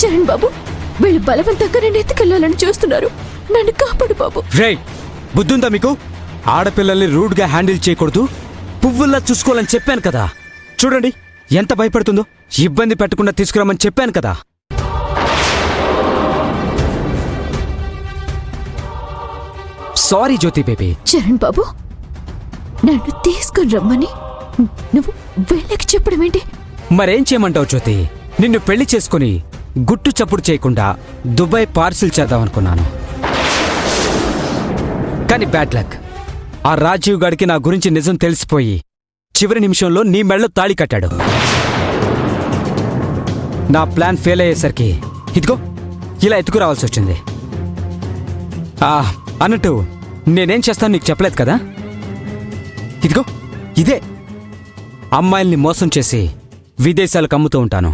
చరణ్ బాబు, వీళ్ళు బలవంతంగా నేను ఎత్తుకెళ్లాలని చూస్తున్నారు. నన్ను కాపాడు బాబు. రేయ్, బుద్ధుందా మీకు? ఆడపిల్లల్ని రూడ్గా హ్యాండిల్ చేయకూడదు, పువ్వుల్లా చూసుకోవాలని చెప్పాను కదా. చూడండి ఎంత భయపడుతుందో. ఇబ్బంది పెట్టకుండా తీసుకురామని చెప్పాను కదా. సారీ జ్యోతి బేబీ. చరణ్ బాబు, నన్ను తీసుకుని రమ్మని నువ్వు వీళ్ళకి చెప్పడం ఏంటి? మరేం చేయమంటావు జ్యోతి? నిన్ను పెళ్లి చేసుకుని గుట్టు చప్పుడు చేయకుండా దుబాయ్ పార్సిల్ చేద్దామనుకున్నాను. కానీ బ్యాడ్ లక్. ఆ రాజీవ్ గాడికి నా గురించి నిజం తెలిసిపోయి చివరి నిమిషంలో నీ మెళ్ళో తాళి కట్టాడు. నా ప్లాన్ ఫెయిల్ అయ్యేసరికి ఇదిగో ఇలా ఎత్తుకురావాల్సి వచ్చింది. అన్నట్టు నేనేం చేస్తాను నీకు చెప్పలేదు కదా. ఇదిగో ఇదే అమ్మాయిల్ని మోసం చేసి విదేశాలకు అమ్ముతూ ఉంటాను.